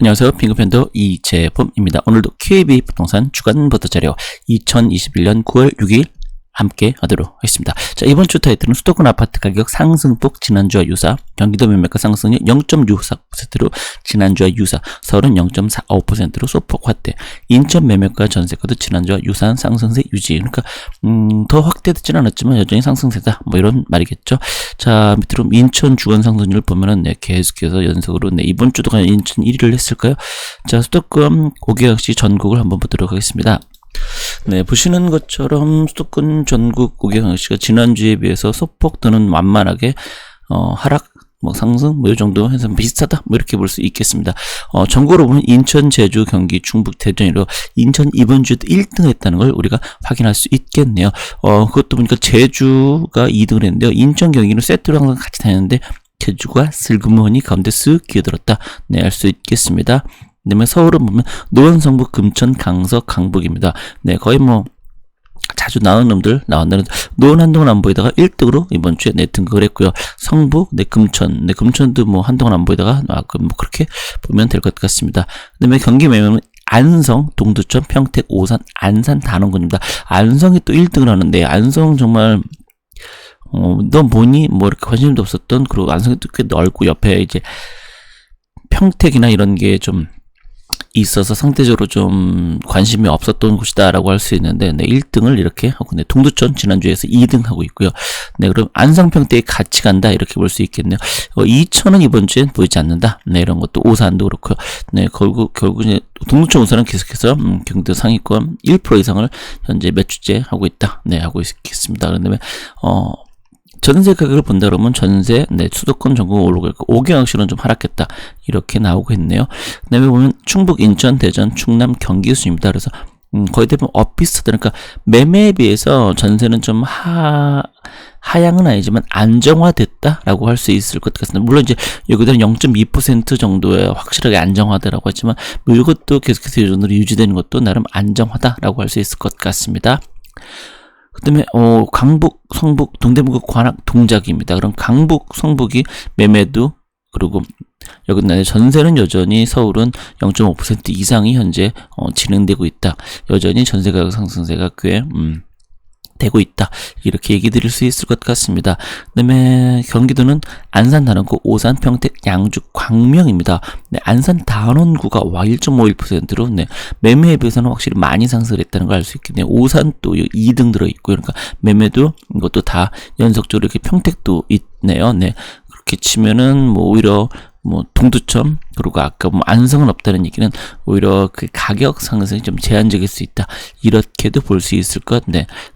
안녕하세요. 핑크팬더 이재범입니다. 오늘도 KB 부동산 주간 보도 자료 2021년 9월 6일 함께 하도록 하겠습니다. 자, 이번 주 타이틀은 수도권 아파트 가격 상승폭 지난주와 유사, 경기도 매매가 상승률 0.64%로 지난주와 유사, 서울은 0.45%로 소폭 확대, 인천 매매가 전세가도 지난주와 유사한 상승세 유지. 그러니까 더 확대되지는 않았지만 여전히 상승세다, 뭐 이런 말이겠죠. 자, 밑으로 인천 주간 상승률 보면은 계속해서 연속으로 이번 주도 그냥 인천 1위를 했을까요? 자, 수도권 고객시 전국을 한번 보도록 하겠습니다. 네, 보시는 것처럼 수도권 전국 고객시가 지난주에 비해서 소폭 또는 완만하게 하락, 상승, 이 정도 해서 비슷하다, 이렇게 볼 수 있겠습니다. 전국으로 보면 인천, 제주, 경기, 충북, 대전으로 인천 이번 주에도 1등 했다는 걸 우리가 확인할 수 있겠네요. 그것도 보니까 제주가 2등을 했는데요. 인천, 경기는 세트로 항상 같이 다녔는데 제주가 슬그머니 가운데 쓱 기어들었다, 알 수 있겠습니다. 그다음에 서울은 보면 노원, 성북, 금천, 강서, 강북입니다. 네, 거의 자주 나오는 놈들 나왔는데 노원 한동안 안 보이다가 1등으로 이번 주에 등극을 했고요. 성북, 금천, 금천도 한동안 안 보이다가 그렇게 보면 될 것 같습니다. 그다음에 경기 매매는 안성, 동두천, 평택, 오산, 안산, 단원군입니다. 안성이 또 1등을 하는데 안성 정말 너 보니 이렇게 관심도 없었던, 그리고 안성이 또 꽤 넓고 옆에 이제 평택이나 이런 게 좀 있어서 상대적으로 좀 관심이 없었던 곳이다라고 할 수 있는데, 1등을 이렇게 하고, 동두천 지난주에서 2등 하고 있고요. 그럼 안성평택이 같이 간다, 이렇게 볼 수 있겠네요. 이천은 이번 주엔 보이지 않는다. 이런 것도 오산도 그렇고요. 결국 이제 동두천, 오산은 계속해서 경기도 상위권 1% 이상을 현재 몇 주째 하고 있다. 하고 있겠습니다. 그다음에 전세 가격을 본다 그러면 전세, 수도권 전국 오르고 있고, 5경학시는 좀 하락했다, 이렇게 나오고 있네요. 그 다음에 보면 충북, 인천, 대전, 충남, 경기 순입니다. 그래서 거의 대부분 비슷하다. 그러니까 매매에 비해서 전세는 좀 하향은 아니지만 안정화됐다라고 할 수 있을 것 같습니다. 물론 이제 여기들은 0.2% 정도에 확실하게 안정화되라고 했지만, 이것도 계속해서 이 정도로 유지되는 것도 나름 안정화다라고 할 수 있을 것 같습니다. 그 다음에 강북, 성북, 동대문구, 관악, 동작입니다. 그럼 강북, 성북이 매매도, 그리고 여기 전세는 여전히 서울은 0.5% 이상이 현재 진행되고 있다. 여전히 전세 가격 상승세가 꽤 되고 있다, 이렇게 얘기 드릴 수 있을 것 같습니다. 그 다음에 경기도는 안산, 단원구, 오산, 평택, 양주, 광명입니다. 안산 단원구가 1.51%로 매매에 비해서는 확실히 많이 상승을 했다는 걸 알 수 있겠네요. 오산 또 2등 들어있고요. 그러니까 매매도 이것도 다 연속적으로 이렇게, 평택도 있네요. 그렇게 치면은 오히려 동두천, 그리고 아까 안성은 없다는 얘기는 오히려 그 가격 상승이 좀 제한적일 수 있다, 이렇게도 볼 수 있을 것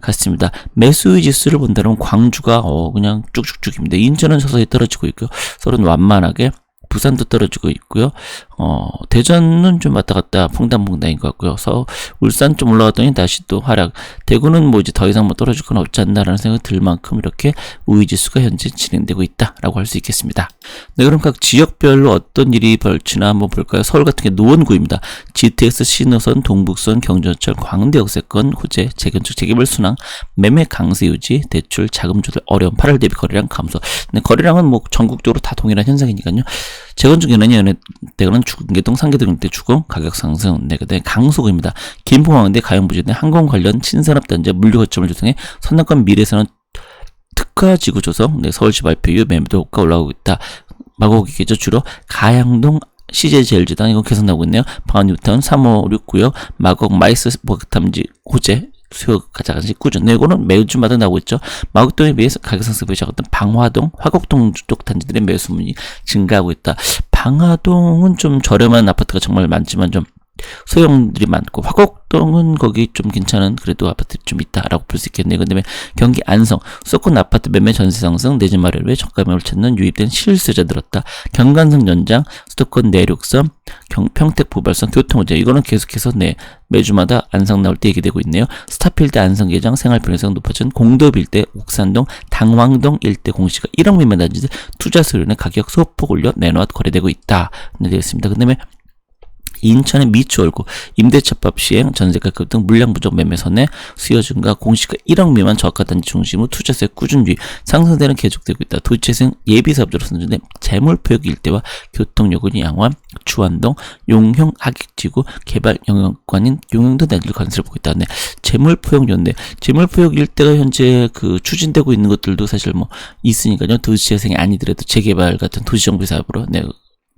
같습니다. 매수 지수를 본다면 광주가 그냥 쭉쭉쭉입니다. 인천은 서서히 떨어지고 있고요. 서울은 완만하게, 부산도 떨어지고 있고요. 대전은 좀 왔다 갔다 퐁당퐁당인 것 같고요. 울산 좀 올라갔더니 다시 또 하락. 대구는 이제 더 이상 떨어질 건 없지 않나라는 생각이 들 만큼 이렇게 우위지수가 현재 진행되고 있다라고 할 수 있겠습니다. 그럼 각 지역별로 어떤 일이 벌치나 한번 볼까요? 서울 같은 게 노원구입니다. GTX, 신호선, 동북선, 경전철, 광대 역세권, 호재, 재건축, 재개발 순항, 매매 강세 유지, 대출, 자금 조달 어려움, 8월 대비 거래량 감소. 거래량은 전국적으로 다 동일한 현상이니까요. 재건축 연예대는 주근계동, 상계동대 주공, 가격 상승. 그다음에 강서구입니다. 김포광대, 가용부지대, 항공 관련 신산업단지, 물류 거점을 조성해 선남권 미래산업 특화지구 조성, 서울시 발표유 매매도 호가 올라오고 있다. 마곡이겠죠. 주로 가양동, CJ제일제당, 이거 계속 나오고 있네요. 방안뉴타운 3569역, 마곡 마이스 목욕탐지, 호재, 수요 가자간지 꾸준. 이거는 매주마다 나오고 있죠. 마곡동에 비해서 가격 상승 보이셨던 방화동, 화곡동 쪽 단지들의 매수문이 증가하고 있다. 방화동은 좀 저렴한 아파트가 정말 많지만 좀 소형들이 많고, 화곡동은 거기 좀 괜찮은 그래도 아파트 좀 있다라고 볼 수 있겠네요. 그다음에 경기 안성, 수도권 아파트 매매 전세 상승, 내집 마련 외 저가 매물 찾는 유입된 실수요자 늘었다. 경간성 연장, 수도권 내륙선, 평택 보발선, 교통호재. 이거는 계속해서 매주마다 안성 나올 때 얘기되고 있네요. 스타필드 안성 개장, 생활 편의성 높아진 공도빌 대 옥산동, 당왕동 일대 공시가 1억 미만 단지들 투자 수요는 가격 소폭 올려 내놓아 거래되고 있다. 되어 있습니다. 그다음에 인천의 미추홀구 임대차법 시행, 전세가 급등, 물량 부족, 매매 선회, 수요 증가, 공시가 1억 미만 저가 단지 중심으로 투자세 꾸준히 상승세는 계속되고 있다. 도시재생 예비 사업자로 선정된 재물포역 일대와 교통요금이 양호한 주안동, 용형 하객지구 개발 영역관인 용영도 단지를 건설해 보고 있다. 네, 재물포역 연대, 재물포역 일대가 현재 그 추진되고 있는 것들도 사실 뭐 있으니까요. 도시재생이 아니더라도 재개발 같은 도시정비 사업으로 네.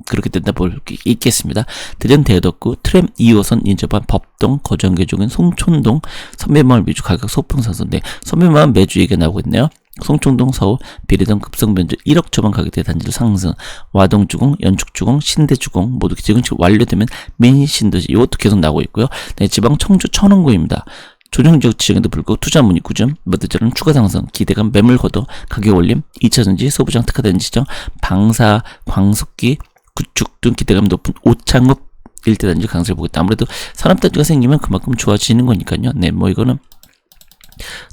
그렇게 된다 볼 수 있겠습니다. 대전 대덕구 트램 2호선 인접한 법동 거정계종인 송촌동 선배마을 미주 가격 소폭 상승. 선배마을 매주 얘기가 나오고 있네요. 송촌동 서울 비례동 급성 변조 1억 초반 가격대 단지로 상승. 와동주공, 연축주공, 신대주공 모두 지금쯤 완료되면 민신도시 이것도 계속 나오고 있고요. 네, 지방 청주 천원구입니다. 조정지역 지정에도 불구하고 투자 문의 9점, 몇대짜리는 추가 상승, 기대감 매물 거둬, 가격 올림, 2차전지, 소부장 특화된 지정, 방사, 광속기, 구축 등 기대감 높은 오창업 일대 단지 강세를 보겠다. 아무래도 산업단지가 생기면 그만큼 좋아지는 거니까요. 네, 뭐 이거는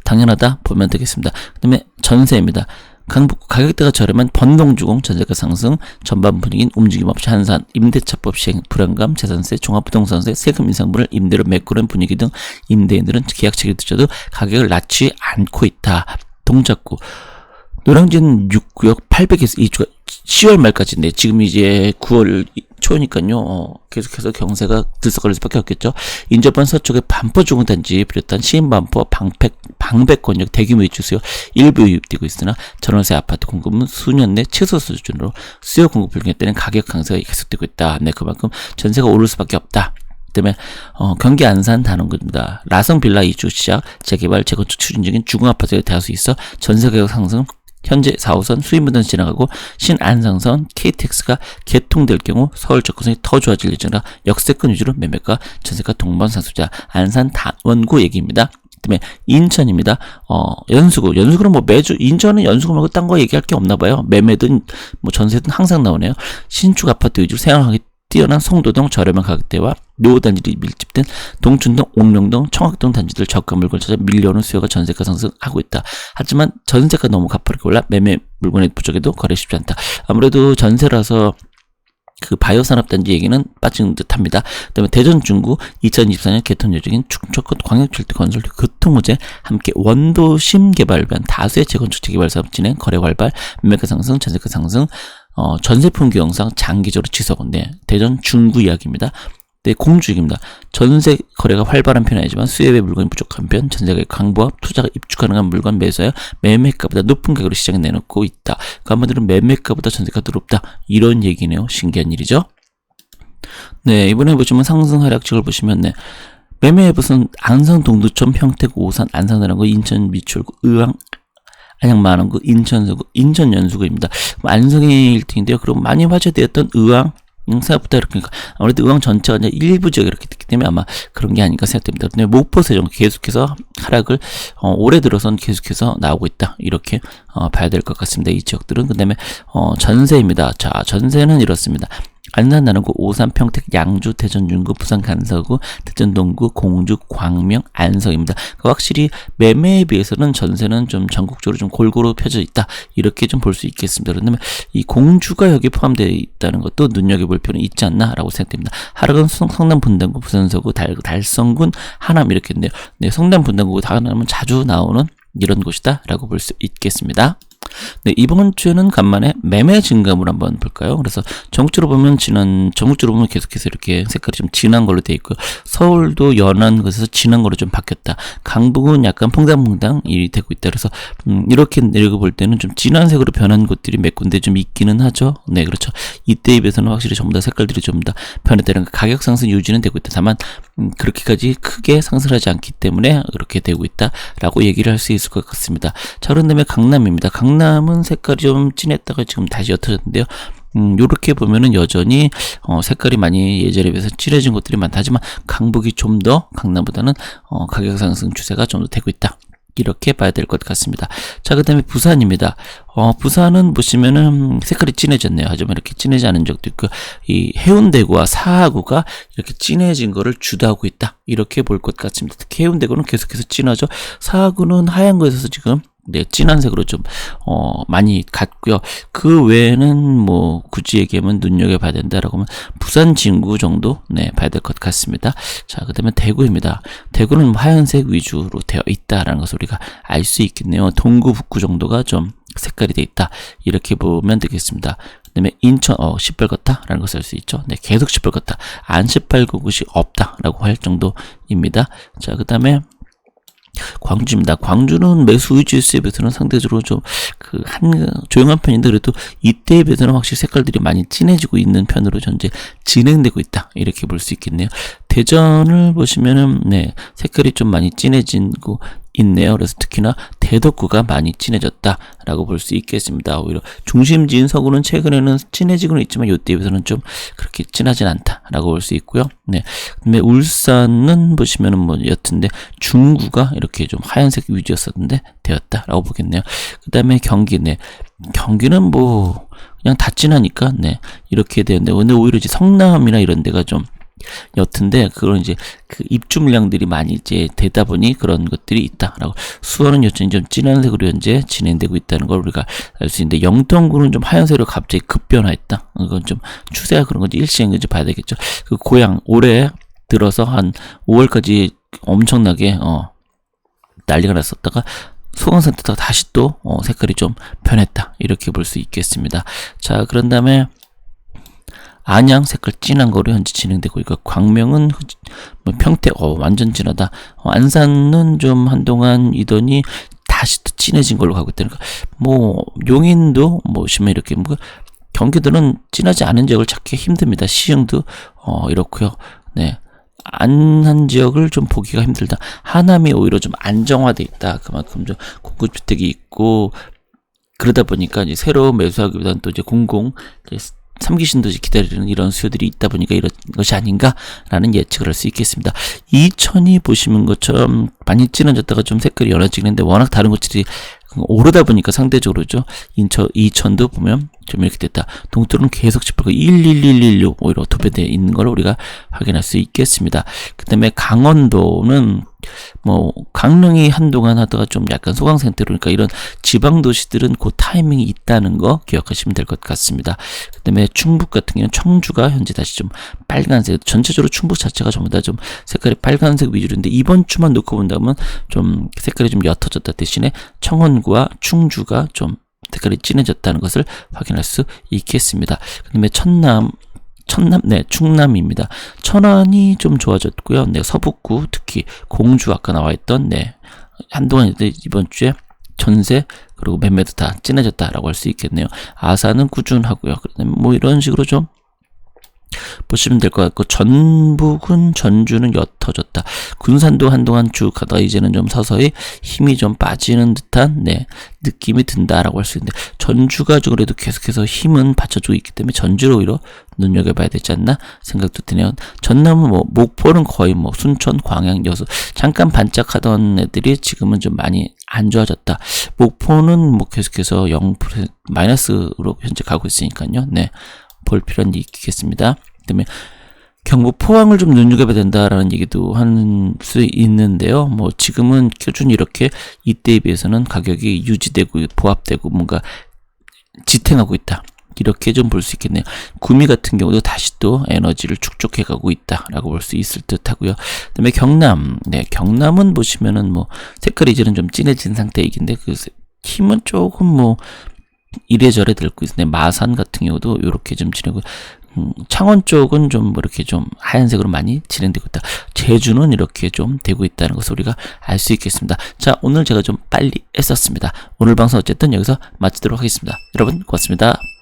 당연하다 보면 되겠습니다. 그 다음에 전세입니다. 강북구 가격대가 저렴한 번동주공 전세가 상승, 전반 분위기는 움직임 없이 한산, 임대차법 시행, 불안감, 재산세, 종합부동산세, 세금 인상분을 임대로 메꾸는 분위기 등 임대인들은 계약책이 늦어도 가격을 낮추지 않고 있다. 동작구 노량진 6구역 800에서 2주가 10월 말까지인데 지금 이제 9월 초니까요. 계속해서 경세가 들썩거릴 수밖에 없겠죠. 인접한 서쪽의 반포중앙단지에 비롯한 시인반포 방백권역 대규모 입주 수요 일부 유입되고 있으나 전월세 아파트 공급은 수년 내 최소 수준으로 수요 공급 불균에 따른 가격 강세가 계속되고 있다. 네, 그만큼 전세가 오를 수밖에 없다. 때문에 경기 안산 단원구입니다. 라성 빌라 이주 시작, 재개발, 재건축 추진 중인 주거아파트가 다수 있어 전세 가격 상승. 현재 4호선 수인분단 지나가고 신안상선 KTX가 개통될 경우 서울 접근성이 더 좋아질 예정이라 역세권 위주로 매매가 전세가 동반상수자 안산 단원구 얘기입니다. 그다음에 인천입니다. 연수구는 뭐 매주 인천은 연수구 말고 딴 거 얘기할 게 없나 봐요. 매매든 뭐 전세든 항상 나오네요. 신축 아파트 위주로 생활하기 뛰어난 송도동 저렴한 가격대와 노후단지들이 밀집된 동춘동, 옥룡동, 청학동 단지들 저가 물건 찾아 밀려오는 수요가 전세가 상승하고 있다. 하지만 전세가 너무 가파르게 올라 매매 물건의 부족에도 거래 쉽지 않다. 아무래도 전세라서 그 바이오산업단지 얘기는 빠진 듯합니다. 그다음에 대전 중구 2024년 개통 예정인 충청권 광역철도 건설 교통호재 함께 원도심 개발을 위한 다수의 재건축 재개발 사업 진행, 거래 활발, 매매가 상승, 전세가 상승. 전세 품귀 영상 장기적으로 지속인데 대전 중구 이야기입니다. 네, 공주입니다. 전세 거래가 활발한 편은 아니지만 수요의 물건이 부족한 편, 전세가 강보와 투자가 입주 가능한 물건 매수하여 매매가보다 높은 가격으로 시장에 내놓고 있다. 그 한번들은 매매가보다 전세가 더 높다. 이런 얘기네요. 신기한 일이죠. 네, 이번에 보시면 상승 하락책을 보시면 네. 매매앱은 안산 동두천 평택 오산 안산단원구 인천 미추홀구 의왕 안양만원구 인천서구 인천연수구입니다. 안성이 1등인데요. 그럼 많이 화제되었던 의왕 생각보다 이렇게 아무래도 의왕 전체가 이제 일부 지역에 이렇게 됐기 때문에 아마 그런 게 아닌가 생각됩니다. 근데 목포 세종 계속해서 하락을 올해 들어선 계속해서 나오고 있다. 이렇게 봐야 될 것 같습니다. 이 지역들은. 그다음에 전세입니다. 자, 전세는 이렇습니다. 안산 나는구, 오산, 평택, 양주, 대전, 중구, 부산, 간서구, 대전, 동구, 공주, 광명, 안성입니다. 확실히 매매에 비해서는 전세는 좀 전국적으로 좀 골고루 펴져 있다. 이렇게 좀 볼 수 있겠습니다. 그런데 이 공주가 여기 포함되어 있다는 것도 눈여겨볼 필요는 있지 않나라고 생각됩니다. 하락은 성남 분당구, 부산서구, 달성군, 하남 이렇게 있는데요. 네, 성남 분당구, 하남은 자주 나오는 이런 곳이다 라고 볼 수 있겠습니다. 네, 이번 주에는 간만에 매매 증감을 한번 볼까요? 그래서 전국적으로 보면 계속해서 이렇게 색깔이 좀 진한 걸로 되어 있고요. 서울도 연한 것에서 진한 걸로 좀 바뀌었다. 강북은 약간 퐁당퐁당이 되고 있다. 그래서 이렇게 읽어볼 때는 좀 진한 색으로 변한 곳들이 몇 군데 좀 있기는 하죠. 네, 그렇죠. 이때에 비해서는 확실히 전부 다 색깔들이 좀 다 변했다는 가격 상승 유지는 되고 있다. 다만 그렇게까지 크게 상승하지 않기 때문에 그렇게 되고 있다라고 얘기를 할 수 있을 것 같습니다. 자, 그런 다음에 강남입니다. 강남은 색깔이 좀 진했다가 지금 다시 옅어졌는데요. 요렇게 보면은 여전히 색깔이 많이 예전에 비해서 진해진 곳들이 많다. 하지만 강북이 좀 더 강남보다는 가격 상승 추세가 좀 더 되고 있다. 이렇게 봐야 될 것 같습니다. 자, 그 다음에 부산입니다. 부산은 보시면은 색깔이 진해졌네요. 하지만 이렇게 진해지 않은 적도 있고, 이 해운대구와 사하구가 이렇게 진해진 거를 주도하고 있다. 이렇게 볼 것 같습니다. 특히 해운대구는 계속해서 진하죠. 사하구는 하얀 거에서 지금 네, 진한 색으로 좀 많이 갔고요. 그 외에는 뭐 굳이 얘기하면 눈여겨봐야 된다라고 하면 부산 진구 정도 네, 봐야 될 것 같습니다. 자, 그다음에 대구입니다. 대구는 하얀색 위주로 되어 있다라는 것을 우리가 알 수 있겠네요. 동구 북구 정도가 좀 색깔이 되어 있다, 이렇게 보면 되겠습니다. 그다음에 인천 시뻘겋다라는 것을 알 수 있죠. 네, 계속 시뻘겋다, 안 시뻘겋은 곳이 없다라고 할 정도입니다. 자, 그다음에 광주입니다. 광주는 매수 위주의 수에 비해서는 상대적으로 좀 조용한 편인데, 그래도 이때에 비해서는 확실히 색깔들이 많이 진해지고 있는 편으로 현재 진행되고 있다, 이렇게 볼 수 있겠네요. 대전을 보시면은 네, 색깔이 좀 많이 진해지고 있네요. 그래서 특히나 대덕구가 많이 진해졌다라고 볼 수 있겠습니다. 오히려 중심지인 서구는 최근에는 진해지고는 있지만 이때에 비해서는 좀 그렇게 진하진 않다라고 볼 수 있고요. 네, 그다음에 울산은 보시면은 뭐 옅은데 중구가 이렇게 좀 하얀색 위주였었는데 되었다라고 보겠네요. 그다음에 경기, 네, 경기는 뭐 그냥 다 진하니까 네, 이렇게 되는데, 근데 오히려 이제 성남이나 이런 데가 좀 옅은데, 그런 이제 그 입주 물량들이 많이 이제 되다 보니 그런 것들이 있다라고. 수원은 여전히 좀 진한 색으로 현재 진행되고 있다는 걸 우리가 알 수 있는데, 영동구는 좀 하얀색으로 갑자기 급변화했다. 이건 좀 추세가 그런 건지 일시행인지 봐야 되겠죠. 그 고양 올해 들어서 한 5월까지 엄청나게 난리가 났었다가 소강 상태가 다시 또 색깔이 좀 변했다, 이렇게 볼 수 있겠습니다. 자, 그런 다음에 안양 색깔 진한 거로 현재 진행되고 있고, 광명은 평택 완전 진하다. 안산은 좀 한동안 이더니 다시 또 진해진 걸로 가고 있다니까. 뭐 용인도 보시면 이렇게 뭐 경기도는 진하지 않은 지역을 찾기 힘듭니다. 시흥도 이렇고요. 네, 안한 지역을 좀 보기가 힘들다. 하남이 오히려 좀 안정화돼 있다. 그만큼 좀 공급주택이 있고, 그러다 보니까 이제 새로 매수하기보다는 또 이제 이제 3기 신도시 기다리는 이런 수요들이 있다 보니까 이런 것이 아닌가라는 예측을 할 수 있겠습니다. 이천이 보시는 것처럼 많이 진해졌다가 좀 색깔이 연해지긴 했는데, 워낙 다른 것들이 오르다 보니까 상대적으로죠. 이천도 보면 좀 이렇게 됐다. 동토는 계속 시뻘겋고 11116 오히려 도배되어 있는 걸 우리가 확인할 수 있겠습니다. 그 다음에 강원도는 뭐 강릉이 한동안 하다가 좀 약간 소강 상태로, 그러니까 이런 지방 도시들은 그 타이밍이 있다는 거 기억하시면 될 것 같습니다. 그 다음에 충북 같은 경우는 청주가 현재 다시 좀 빨간색, 전체적으로 충북 자체가 전부 다 좀 색깔이 빨간색 위주인데, 이번 주만 놓고 본다면 좀 색깔이 좀 옅어졌다 대신에 청원구와 충주가 좀 색깔이 진해졌다는 것을 확인할 수 있겠습니다. 그 다음에 충남입니다. 천안이 좀 좋아졌고요. 네, 서북구 특히 공주 아까 나와있던 한동안 이번 주에 전세 그리고 매매도 다 진해졌다라고 할 수 있겠네요. 아산은 꾸준하고요. 그다음에 뭐 이런 식으로 좀 보시면 될 것 같고, 전주는 옅어졌다. 군산도 한동안 쭉 가다가 이제는 좀 서서히 힘이 좀 빠지는 듯한 느낌이 든다라고 할 수 있는데, 전주가 그래도 계속해서 힘은 받쳐주고 있기 때문에 전주로 오히려 눈여겨봐야 되지 않나 생각도 드네요. 전남은 목포는 거의 순천, 광양, 여수 잠깐 반짝하던 애들이 지금은 좀 많이 안 좋아졌다. 목포는 계속해서 0% 마이너스로 현재 가고 있으니까요. 네, 볼 필요는 있겠습니다. 그다음에 경북 포항을 좀 눈여겨봐야 된다라는 얘기도 할 수 있는데요. 지금은 꾸준히 이렇게 이때에 비해서는 가격이 유지되고 보합되고 뭔가 지탱하고 있다, 이렇게 좀 볼 수 있겠네요. 구미 같은 경우도 다시 또 에너지를 축적해가고 있다라고 볼 수 있을 듯하고요. 그다음에 경남, 경남은 보시면은 색깔이 이제는 좀 진해진 상태이긴데, 그 힘은 조금 이래저래 들고 있는데, 마산 같은 경우도 이렇게 좀 진행하고, 창원 쪽은 좀 이렇게 좀 하얀색으로 많이 진행되고 있다. 제주는 이렇게 좀 되고 있다는 것을 우리가 알 수 있겠습니다. 자, 오늘 제가 좀 빨리 했었습니다. 오늘 방송 어쨌든 여기서 마치도록 하겠습니다. 여러분 고맙습니다.